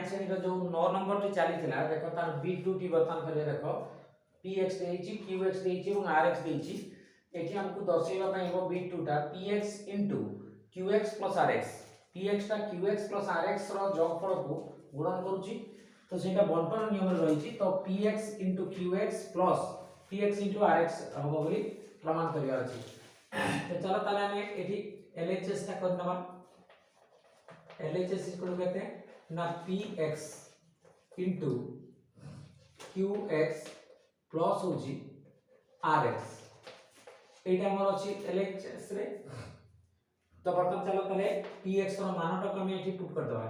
श्रेणी रो जो 9 number T चली थिला देखो तार b2 टी बर्तन करे देखो px देइची qx देइची और rx देइची एठी हमकु दर्शाइबा पई हो b2 टा px qx rx px टा qx rx रो जोगफल को गुणन करूची तो सेटा बंटन नियम रे रहिची तो px qx px rx हबो बोली प्रमाण करिया अछि तो चलो ताले हम एठी LHS टा करनबा LHS इक्वल टू कहते हैं ना px into qx प्लस होची rx एटा हमर अछि LHS रे तो बर्तन चलो तले px रो मान टा हम एठी पुट कर दबा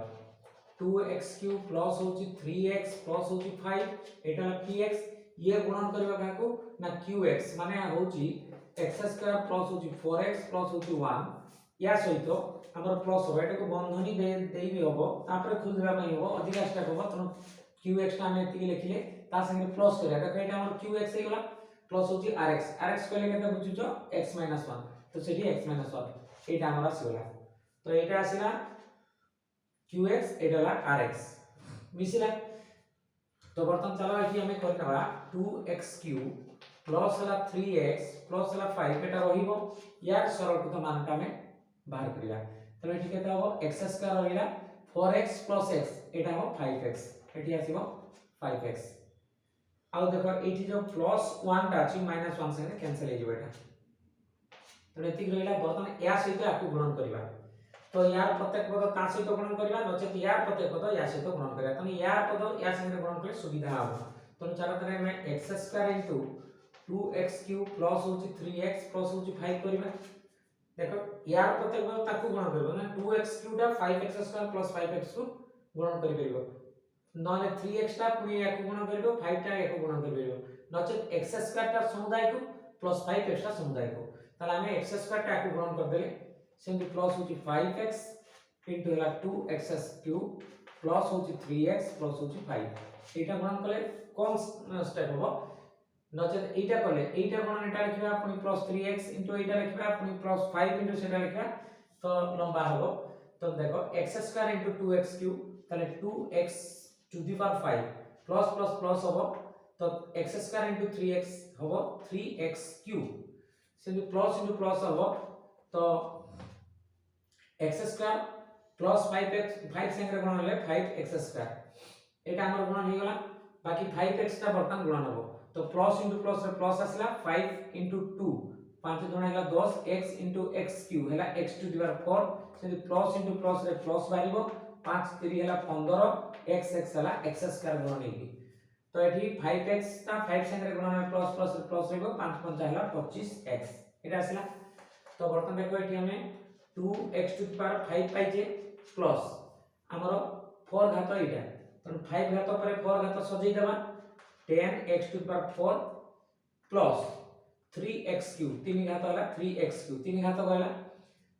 2x³ प्लस होची 3x प्लस होची 5 एटा px ये गुणन करबा काको ना qx माने होची x² प्लस होची 4x प्लस होची 1 या सहित हमर प्लस हो एटा को बंधनी देई भी होबो तापर खुलबा पई होबो अधिका स्टेप होबो त qx टा हम एति लिखले ता संगे प्लस करिया देखो एटा हमर qx हे गला प्लस होची rx कहले केते बुझुचो x 1 तो सेठी x 1 एटा हमरा आसीला तो एटा आसीला qx एटा ला rx मिसिला तो बर्तन चलो एठी हमें करनबा 2x³ प्लस हला 3x प्लस हला 5 एटा रहिबो यार सरल को मानटा में बाहर करिया तो एठी केते हो x² रहिला 4x + x एटा हो 5x एठी आसीबो 5x आउ देखो एठी जो +1 टा अछि -1 से कैंसिल हे जबो एटा तो एति रहिला बर्तन या सहित आकु गुणन करिबा तो यार प्रत्येक पद ता सहित गुणन करिबा नचेत यार प्रत्येक पद या सहित गुणन करिबा तने यार पद या संगे गुणन करे सुविधा हो तो चलो तने में x² 2x³ प्लस होची 3x प्लस होची 5 करिबा देखो यार प्रत्येक पद ताकु गुणन करबो ना 2x³ टा 5x² + 5x को गुणन करि परिबो नले 3x टा पुनी याकु गुणन करबो 5 टा याकु गुणन करि परिबो नचेत x² टा समुदाय को प्लस 5x टा समुदाय को ताले हमें x² टा याकु गुणन कर देले सेंति प्लस होची 5x इनटू हला 2x³ प्लस होची 3x प्लस होची 5 एटा गुणन कले कोन स्टेप होबो नचेत एटा कले एटा गुणन एटा लिखबा पुनी प्लस 3x इनटू एटा लिखबा पुनी प्लस 5 इनटू सेटा लिखबा तो लंबा होबो तो देखो x² इनटू 2x³ ताले 2x to the power 5 plus plus plus होबो तो x² इनटू 3x होबो 3x³ सेंति प्लस इनटू प्लस होबो तो x² प्लस 5x 5 संगे गुणन होले 5x² एटा हमर गुणन हे गला बाकी 5x टा बर्तन गुणन होबो तो प्लस इनटू प्लस रे प्लस आसला 5 इनटू 2 5 गुणन हेला 10 x इनटू x³ हेला x टू द पावर 4 सेंति प्लस इनटू प्लस रे प्लस बारिबो 5 3 हेला 15 x x हेला x² गुणन हेबी तो एठी 5x ता 5 संगे गुणन प्लस प्लस रे प्लस हेबो 5 5 हेला 25x एटा आसला तो बर्तन देखो एठी हमें 2x टू द पावर 5 पाइजे प्लस हमरो 4 घात एटा तो 5 घात पर 4 घात सजै देबा 10x to the power 4 plus 3x³ 3 घात होला 3x³ 3 घात गला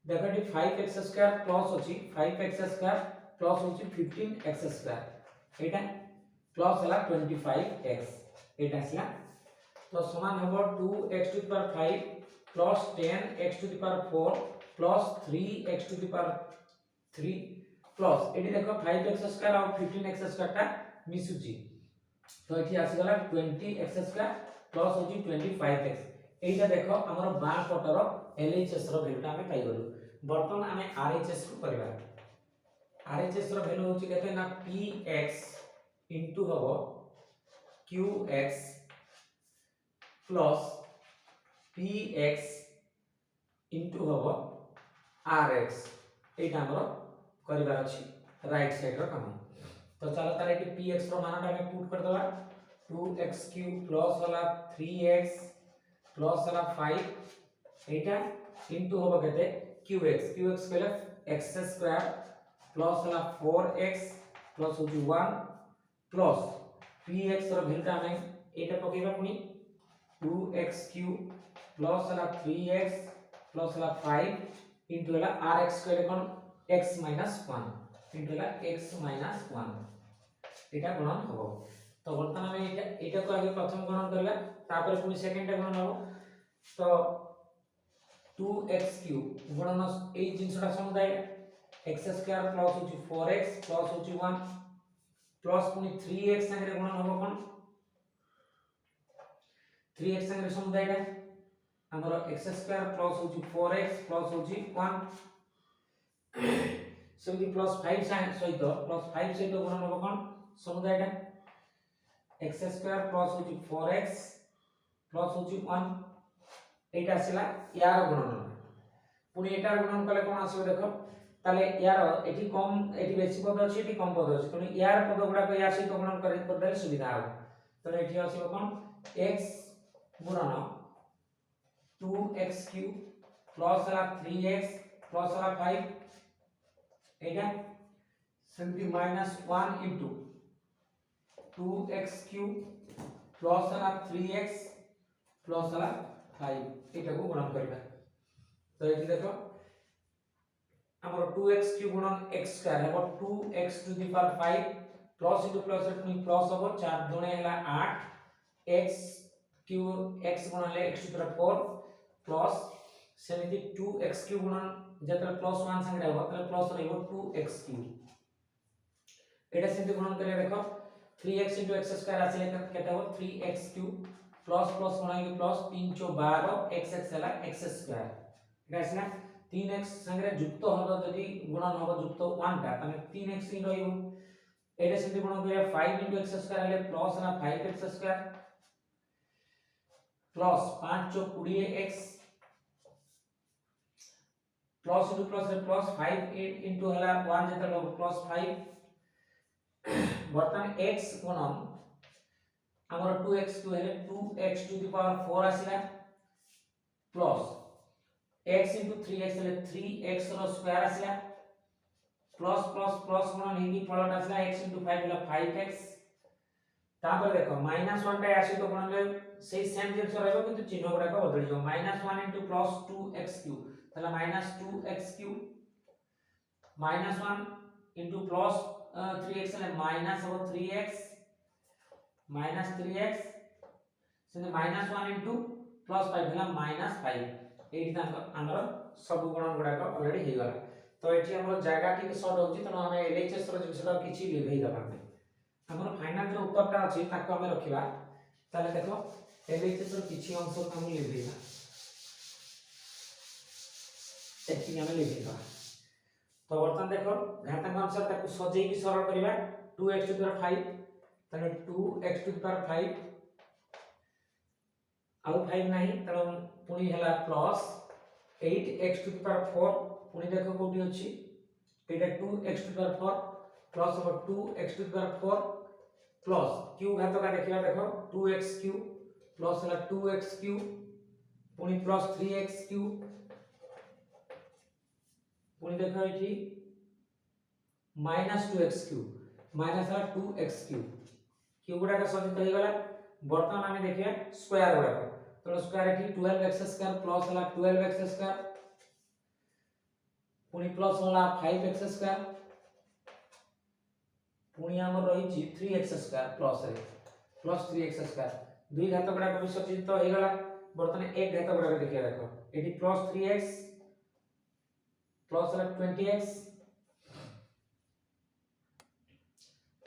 देखो एटी 5x² प्लस होची 5x² प्लस होची 15x² एटा प्लस होला 25x एटा आसला तो समान हबो 2x to the power 5 plus 10x to the power 4 plus 3x to the power 3 plus एटी देखो 5x² और 15x² टा मिसुची तो एठी आसी गला 20x² प्लस होची 25x एटा देखो हमर बा पटर LHS रो वैल्यूटा हमें पाई गलु बर्तन हमें RHS को करबा RHS रो वैल्यू होची केते ना px इनटू हबो qx प्लस px इनटू हबो rx एटा हमर करबा अछि राइट साइड रो काम तो चलो तारे कि px रो मानटा हमें पुट कर दवा 2x³ प्लस वाला 3x प्लस वाला 5 एटा इनटू होबो केते qx कहले x² प्लस वाला 4x प्लस होची 1 प्लस px रो वैल्यूटा हमें एटा पकेबा पुनी 2x³ प्लस वाला 3x प्लस वाला 5 इनटू वाला rx कहले कोन x - 1 इनटू वाला x - 1 एटा गुणन होबो तो वर्तमान में एटा को आगे प्रथम गुणन करला तापर पुनी सेकंड गुणन होबो तो 2x³ गुणन ए जिंसटा समुदाय x² प्लस होची 4x प्लस होची 1 प्लस पुनी 3x संगे गुणन होबो कोन 3x संगे समुदायटा हमर x स्क्वायर प्लस होची 4x प्लस होची 1 सेमि प्लस 5 सहित प्लस 5 सहित गुणन होबो कोन समुदायटा x स्क्वायर प्लस होची 4x प्लस होची 1 एटा आसिला यार गुणन पुनी एटार गुणन कले कोन आसीबो देखो ताले यार एठी कम एठी बेसी पद अछि एठी कम पद अछि तने यार पद गुडा को यार सहित गुणन कर देले सुविधा हो तने एठी आसीबो कोन x गुणन 2x³ प्लस हला 3x प्लस हला 5 एटा सेमति -1 इनटू 2x³ प्लस हला 3x प्लस हला 5 एटा को गुणन करबा तो एठी देखो हमर 2x³ गुणन x स्क्वायर है 2x to the power 5 plus into plus रे प्लस हो 4 दुने हला 8 x³ x गुणन ले x to the power 4 plus सेमिति 2x³ गुणन जेतरे प्लस 1 संगे रहबो तले प्लस रहबो 2x³ एटा सेमिति गुणन करे देखो 3x * x स्क्वायर आसे केटा हो 3x³ प्लस प्लस गुणन के प्लस 3 * 12 x हला x स्क्वायर एटा आसला 3x संगे युक्त होबो जदि गुणन होबो युक्त 1 टा तने 3x ही रहइबो एटा सेमिति गुणन करे 5 * x स्क्वायर हले प्लस हला 5x square plus 5 * 20x plus into plus रे प्लस 5 इनटू हला 1 जेता हो प्लस 5 बर्तन x गुणन हमर 2x² हेले 2x टू द पावर 4 आसिला प्लस x into 3x हेले 3x रो स्क्वायर आसिला प्लस प्लस प्लस गुणन हेगी फलट आसिला x into 5 हेला 5x तापर देखो -1 टा आसी तो गुणन ले सेही सेम जिंस रहबो किंतु चिन्ह गुडा को बदली जो -1 into प्लस 2x³ तला -2x³ -1 into प्लस 3x हेले माइनस हो 3x -3x सेने -1 into प्लस 5 हेला -5 एठी तांकर हमर सब गुणन गुडा को ऑलरेडी हे गला तो एठी हमर जागा ठीक शॉर्ट होची त हम एलएचएस रो जिंसटा किछि लिभेई दबा हमर फाइनल जो उत्तरटा अछि ताको हम रखिबा ताले देखो एलएचएस रो किछि अंश हम लिभेइबा एठी हम लिभेइबा तो बर्तन देखो घातांक अनुसार ताको सजेई भी सरल करिबा 2x टू द पावर 5 ताले 2x टू द पावर 5 आउ 5 नाही त पुनी हला plus 8x to the power 4 पुनी देखो कोठी अछि एटा 2x to the power 4 plus हो 2x to the power 4 plus q घात का देखिबा देखो 2x³ प्लस हला 2x³ पुनी प्लस 3x³ पुनी देखो एठी -2x³ माइनस हला 2x³ q गुडा का सदित हो गला वर्तमान हमें देखिए स्क्वायर गुडा तो स्क्वायर एठी 12x² प्लस हला 12x² पुनी प्लस हला 5x² पुनी हमर रही छी 3x² प्लस 3x² दुई घात गुडा को सचित हो गला वर्तमान एक घात गुडा को देखिए देखो एठी प्लस 3x प्लस हला 20x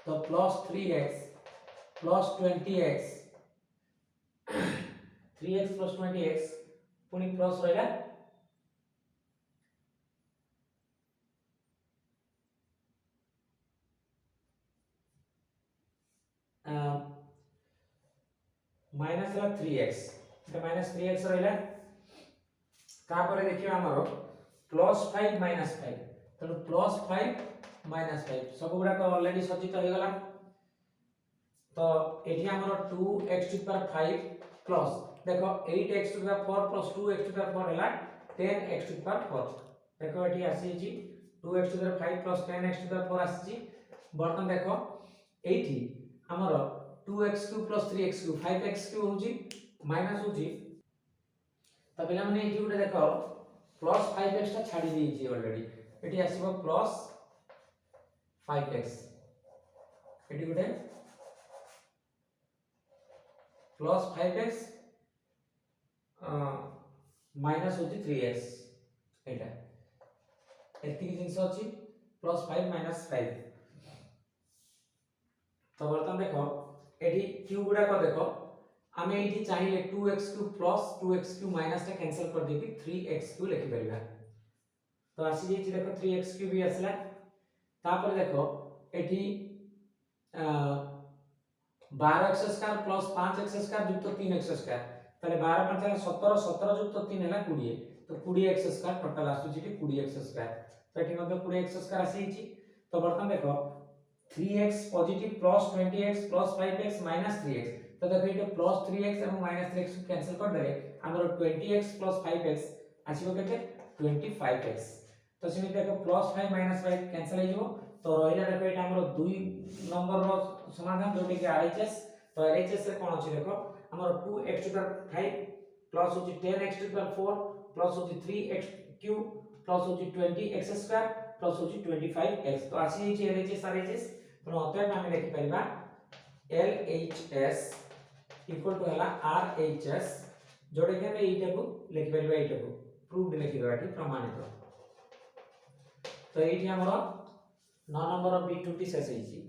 तो plus 3x plus 20x 3x plus 20x पुनी प्लस रहला माइनस ला 3x तो माइनस 3x रहला तापर देखियो हमरो प्लस 5 माइनस 5 तो प्लस 5 माइनस 5 सब गुडा को ऑलरेडी सचित हो गला तो एठी हमरो 2x to the power 5 plus देखो 8x to the power 4 plus 2x to the power हला 10x टू द पावर 4 देखो एठी आसी जी 2x to the power 5 plus 10x to the power आसी बर्तन देखो एठी हमरो 2x³ plus 3x³ 5x³ होजी minus होजी त पिला माने एठी उडे देखो प्लस 5x ता छाडी दी छी ऑलरेडी एठी आसीबो प्लस 5x एठी उडे प्लस 5x माइनस होची 3x एटा एति जिंस अछि प्लस 5 माइनस 5 तो बर्तन देखो एठी क्यू गुडा को देखो आमे एठी चाहिए 2x³ प्लस 2x³ माइनस टा कैंसिल कर देबी 3x³ लिखि परिबा तो आसी जे देखो 3x³ भी आसला तापर देखो एठी 12x² प्लस 5x² युक्त 3x² ताले 12 5 17 17 युक्त 3 हैला 20 तो 20x² टोटल आसु जेटी 20x² तो एठी मध्ये 20x² आसी छि तो बर्तन देखो 3x positive plus 20x plus 5x minus 3x तो देखो ये प्लस 3x और माइनस 3x को कैंसिल कर देले हमर 20x प्लस 5x आसीबो केते 25x तो सेमि देखो प्लस 5 माइनस 5 कैंसिल हो जिवो तो रहिला देखो एटा हमर 2 नंबर रो समाधान जोटी के RHS तो RHS रे कोन अछि देखो हमर 2x⁵ प्लस होची 10x⁴ प्लस होची 3x³ प्लस होची 20x² प्लस होची 25x तो आसी छि LHS RHS तो अतः हम लिखि परिबा LHS इक्वल टू हला RHS जोडे के हम एटा को लिखि परिबा एटा को प्रूव्ड लिखि देबाटी प्रमाणित तो एठी हमर 9 नंबर B2T शेष होईछि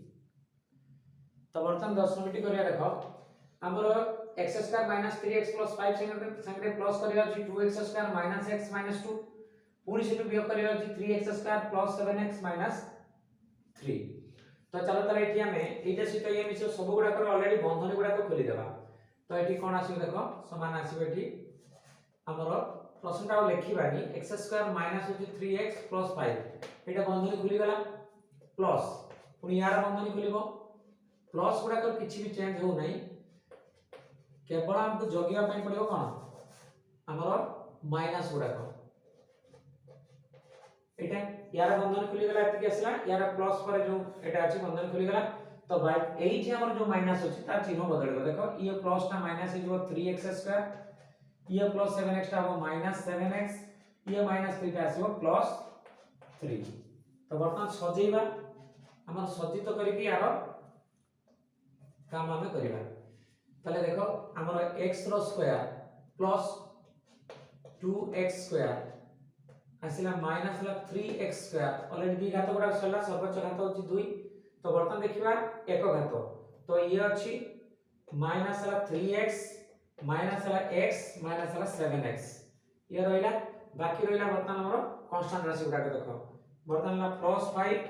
तो वर्तमान 10 मिनिट करिया देखो हमर x² - 3x + 5 संगे प्लस करिया अछि 2x² - x - 2 पूरी सेटु वियोग करिया अछि 3x² + 7x - 3 तो चलो तले एठी हमें एटा सहित ये मिसे सब गुडा कर ऑलरेडी बंधनी गुडा को खोली देबा तो एठी कोन आसी देखो समान आसी एठी हमर प्रश्नटा लिखिबानी x² - होची 3x + 5 एटा बंधनी खुली गला प्लस पुनी यार बंधनी खुलिबो प्लस गुडा कर किछि भी चेंज हो नै केवल हमको जगिया पय पड़िबो कोन हमर माइनस गुडा को एटा यार बंधन खुली गला एति आसला यार प्लस पर जो एटा अछि बंधन खुली गला तो भाई एठी हमर जो माइनस अछि तार चिन्ह बदलबो देखो ये प्लस ता माइनस हो 3x² ये प्लस 7x ता हो -7x ये -3 ता आसीबो +3 तो वर्तमान सजेइबा हमर सज्जित करिकि यार काम हमें करिबा तले देखो हमर x रो स्क्वायर प्लस 2x² आसिला माइनस ला 3x² ऑलरेडी बी घात गुडा सला सर्वोच्च घात होची 2 तो वर्तमान देखिबा एक घात तो ये अछि माइनस ला 3x माइनस ला x माइनस ला 7x ये रहिला बाकी रहिला वर्तमान हमर कांस्टेंट राशि गुडा के देखो वर्तमान ला +5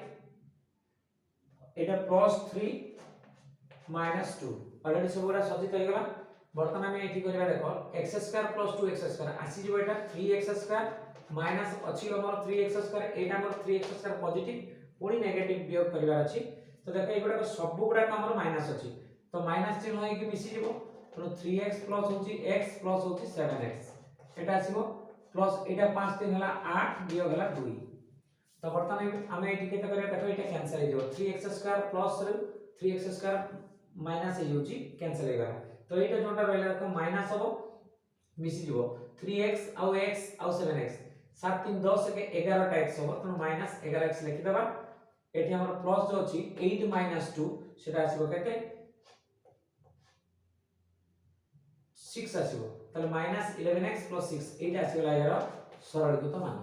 एटा +3 -2 ऑलरेडी सब गुडा सज्जित हो गेला वर्तमान हम एठी करिबा देखो x² + 2x² आसी जो एटा 3x² माइनस अछि हमर 3x² एटा हमर 3x² पॉजिटिव पुनी नेगेटिव वियोग करिवार अछि तो देखो एगुडा को सब गुडा का हमर माइनस अछि तो माइनस चिन्ह होई कि मिसी जीवो तो 3x प्लस होची x प्लस होची 7x एटा आसीबो प्लस एटा 5 3 हला 8 वियोग हला 2 तो वर्तमान हम एठी केते करिया देखो एटा कैंसिल हो जिवो 3x² प्लस 3x² माइनस हो जोची कैंसिल हो गला तो एटा जोटा रहला देखो माइनस हो मिसी जीवो 3x आउ x आउ 7x 7 3 10 के 11 टा x हो तो माइनस 11x लिखि देबा एठी हमर प्लस जो अछि 8 - 2 सेटा आसीबो केते 6 आसीबो तले -11x + 6 एटा आसीबला यार सरलीकृत मान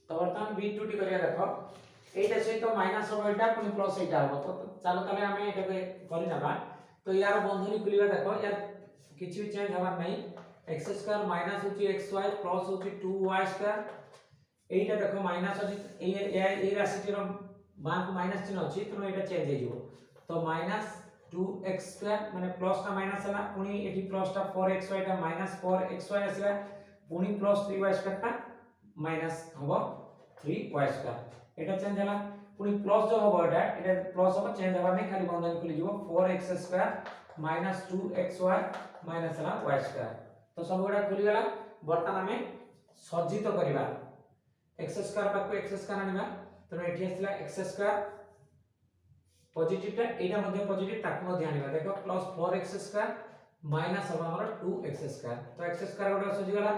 तो वर्तमान b2t करिया देखो एटा सहित माइनस हो एटा पुनी प्लस एटा हो तो चलो तले हमें एटा के करि नबा तो यार बंधनी खुलिबा देखो यार किछि भी चेंज हबार नै x² माइनस होची xy प्लस होची 2y² एटा देखो माइनस होची ए राशि रो मान को माइनस चिन्ह अछि तो एटा चेंज हे जिवो तो -2x² माने प्लस ता माइनस हला पुनी एठी प्लस ता 4xy ता -4xy आसीला पुनी प्लस 3y² ता माइनस हबो 3y² एटा चेंज हला पुनी प्लस जो हबो एटा प्लस हबो चेंज हबा नै खाली बंधन खुली जिवो 4x² -2xy माइनस हला y² तो सब गुडा खुली गला वर्तमान हमें सज्जित करिबा x² पाको x² आनिबा तो एठी आसला x² पॉजिटिव ता एटा मध्ये पॉजिटिव ताको मध्ये आनिबा देखो प्लस 4x² माइनस हबा हमर 2x² तो x² गुडा सजि गला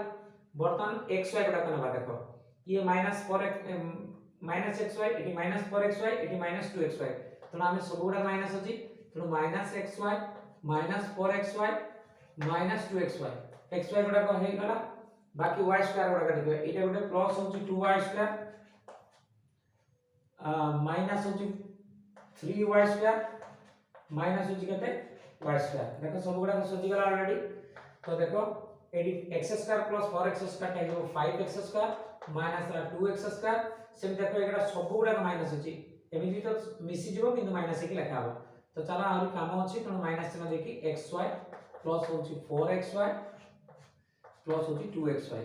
वर्तमान xy गुडा कनबा देखो ये -xy eighty -4xy eighty -2xy तो हमें सब गुडा माइनस अछि तो -xy -4xy -2xy xy गुडा को हे गला बाकी y² गुडा देखो एटा गुडा प्लस होची 2y² माइनस होची 3y² माइनस होची केते y² देखो सब गुडा सजी गला ऑलरेडी तो देखो एडी x² plus 4x² time 5x² minus 2x² same देखो एगडा सब गुडा माइनस होची एमिति तो मिसी जीवो किंतु माइनस के लिखा हो तो चला आउरी काम अछि तण माइनस चिन्ह देखि xy प्लस होची 4xy प्लस होची 2xy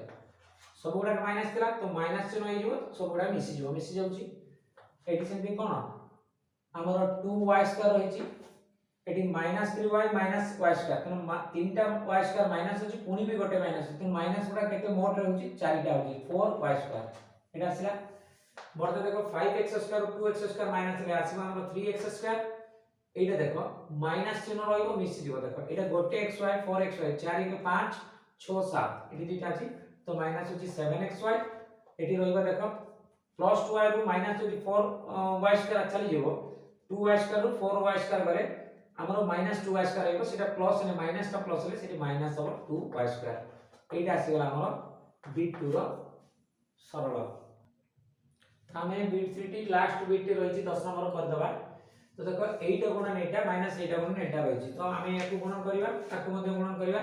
सब गुडा माइनस केला तो माइनस चिन्ह आइ जीवो सब गुडा मिसी जाउची एडी सेमति कोन हमर 2y² रहिची एटी -3y -y² तन तीनटा y² माइनस होची पुनी भी गोटे माइनस तो माइनस गुडा केते मोट रहउची चारिटा होची 4y² एटा आसीला मोर देखो 5x² 2x² माइनस रे आसीबा हमर 3x² एटा देखो माइनस चिन्ह रहइबो मिसी जीवो देखो एटा गोटे xy 4xy 4 के 5 6 7 एटी दिटा अछि तो माइनस होची 7xy एटी रहइबा देखो प्लस 2y रु माइनस होची 4y² चली जीवो 2y² रु 4y² गले हमरो -2y² रहइबो सेटा प्लस ने माइनस टा प्लस ले सेटी माइनस हो 2y² एटा आसी गला हमरो बिट 2 रो सरल हमें बिट 3 टी लास्ट बिट रहिछि 10 नंबर कर दबा तो देखो 8 गुणन एटा माइनस 8 गुणन एटा रहिछि तो हमें याकू गुणन करिवा ताकू मध्ये गुणन करिवा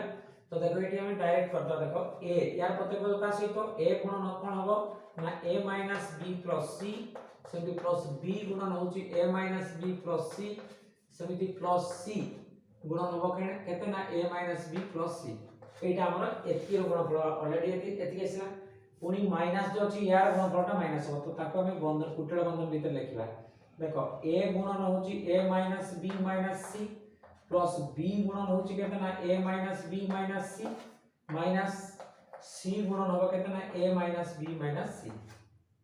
तो देखो एटी हमें डायरेक्ट करता देखो a यार प्रत्येक का सहित a गुणन कोन हबो ना a b + c सेमि प्लस b गुणन होछि a b + c सेमिति प्लस c गुणन हबो केते ना a b + c एटा हमर एति रो गुणनफल ऑलरेडी एति केसला पुनी माइनस जो अछि यार गुणनफलटा माइनस हो तो ताको हमें बंधन कुटळ बंधन भीतर लिखिबा देखो a गुणन होछि a b - c plus b गुणन होछि केते ना a b - c minus c गुणन होबो केते ना a b - c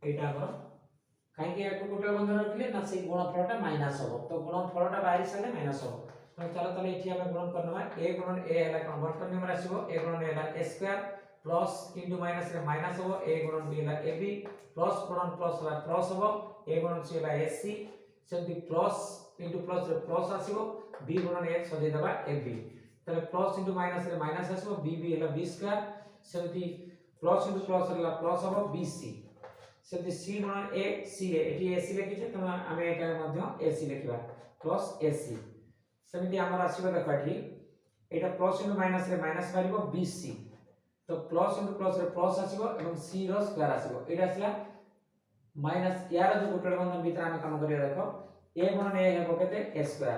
एटा हमर काहे कि याको कुटळ बंधन रखले ना से गुणनफलटा माइनस हो तो गुणनफलटा बाहरी साले माइनस हो तो चलो तले एठी हमें गुणन करनवा a गुणन a हला कन्वर्ट करने में आसीबो a गुणन a हला a² प्लस इनटू माइनस रे माइनस हो a गुणन b हला ab प्लस गुणन प्लस हला प्लस हो a गुणन c हला ac सेमति प्लस इनटू प्लस रे प्लस आसीबो b गुणन a सजे दबा ab तले प्लस इनटू माइनस रे माइनस आसीबो b हला b² सेमति प्लस इनटू प्लस हला प्लस हो bc सेमति c गुणन a c एठी ac लिखिছে तो हमें एटा मध्ये ac लिखिबा प्लस ac सेमति हमर आसीबो देखो एठी एटा प्लस इनटू माइनस रे माइनस बारिबो bc तो प्लस इनटू प्लस रे प्लस आसीबो एवं c रो स्क्वायर आसीबो एटा आसला माइनस यार जो कुटळ बंधन भीतर हम काम करिया देखो a गुणन a हेबो केते a²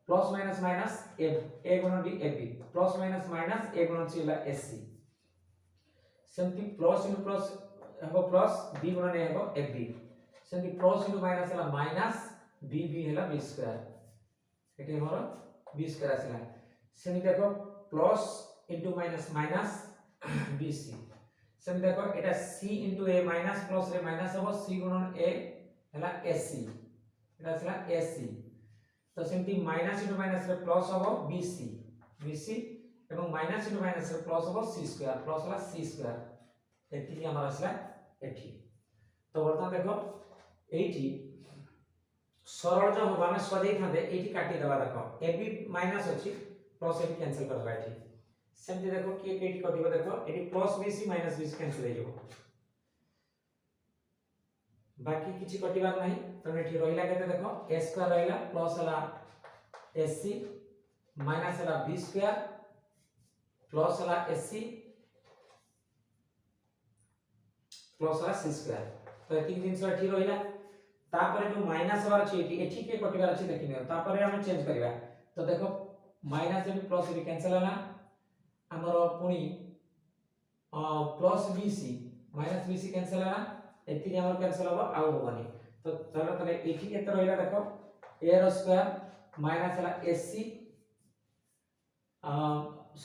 plus minus minus a गुणन b ab plus minus minus a गुणन c हला ac सेमति प्लस इनटू प्लस हेबो प्लस b गुणन a हेबो ab सेमति प्लस इनटू माइनस हला माइनस b हला b² एटी हमर b² आसला सेमि देखो plus into minus minus bc semi देखो एटा c into a minus plus रे माइनस हो c गुणन a हला ac एटा आसला ac तो सेमति माइनस इनटू माइनस रे प्लस हो bc एवं माइनस इनटू माइनस रे प्लस हो c² प्लस हला c² एति हमर आसला एठी तो वर्तमान देखो एठी सरल जो होबा हम सदै थांदे एठी काटी दबा देखो ab माइनस अछि प्लस ab कैंसिल कर दबा एठी सेमति देखो के केटी कटिबो देखो एठी plus bc minus bc cancel हो जाबो बाकी किछि कटिबार नाही तो एठी रहिला केते देखो a² रहिला प्लस हला ac माइनस हला b² प्लस हला ac प्लस हला c² तो एति दिन से एठी रहिला तापर जो माइनस वाला अछि एठी के कटिबार अछि देखिनियो तापर हम चेंज करबा तो देखो minus AB plus AB cancel हला हमर पुनी plus bc minus bc cancel हला एति हमर कैंसिल होबा आउ होबानी तो चलो तले एठी केते रहिला देखो a रो स्क्वायर माइनस हला ac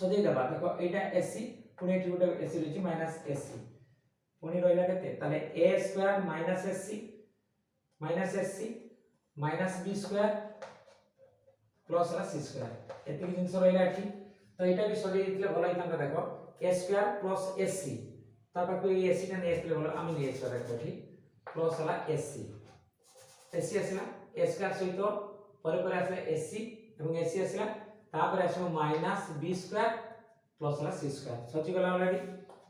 सदै दबा देखो एटा ac पुनी एठी गोटे ac रहिछि माइनस ac पुनी रहिला केते तले a² minus ac minus b² plus हला c² एति जिंस रहिला एठी तो एटा भी सदै दिले भलो हितांता देखो a² प्लस ac तापर को ये ac ने s ले भलो आमी ने s देखो एठी प्लस हला ac आसला a² सहित परे परे आसला ac एवं ac आसला तापर आसो माइनस b² प्लस हला c² सची गला ऑलरेडी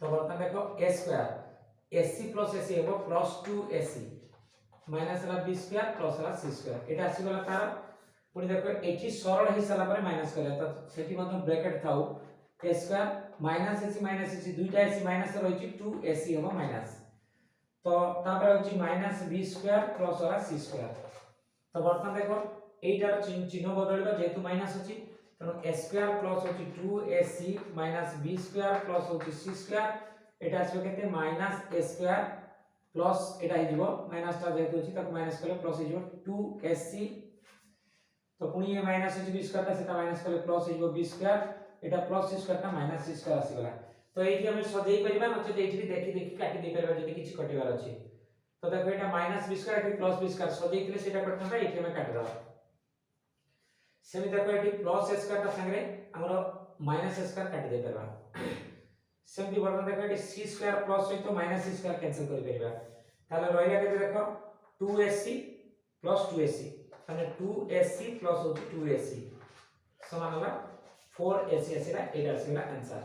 तो वर्तमान देखो a² ac प्लस ac हेबो प्लस 2ac माइनस ला b स्क्वायर प्लस ला c स्क्वायर एटा आसी गला तार पुनी देखो एठी सरल हि साला पर माइनस करे त सेठी मतलब ब्रैकेट थाउ a स्क्वायर माइनस ac दुईटा ac माइनस रहिछि 2ac होबा माइनस तो तापर होछि माइनस b स्क्वायर प्लस ला c स्क्वायर तो वर्तमान देखो एटार चिन्ह बदलबा जेतु माइनस अछि तनो a स्क्वायर प्लस होछि 2ac minus b square plus होछि c स्क्वायर एटा आसे केते minus a square plus iota हिजबो minus ता जेतु अछि तक माइनस करले प्लस हिजबो 2ac तो पुनी ये माइनस होछि b स्क्वायर ता सेटा माइनस करले प्लस हिजबो b स्क्वायर एटा प्लस c स्क्वायर ता माइनस c स्क्वायर आसी गला तो एठी हम सजेई परिबा नचे एठी देखि देखि काटि दे परिबा जदि किछि कटिबार अछि तो देखो एटा माइनस b स्क्वायर एठी प्लस b स्क्वायर सजेई थिले सेटा कटना एठी हम काटि दबा सेमी देखो एठी प्लस s स्क्वायर ता संगे हमरो माइनस s स्क्वायर काटि दे परबा सेमती वर्तन देखो एठी c स्क्वायर प्लस सहित माइनस c स्क्वायर कैंसिल करि परबा ताले रहिला केते देखो 2ac प्लस 2ac ताने 2ac प्लस होची 2ac समान होला 4ac आसीला एटा आसीला आंसर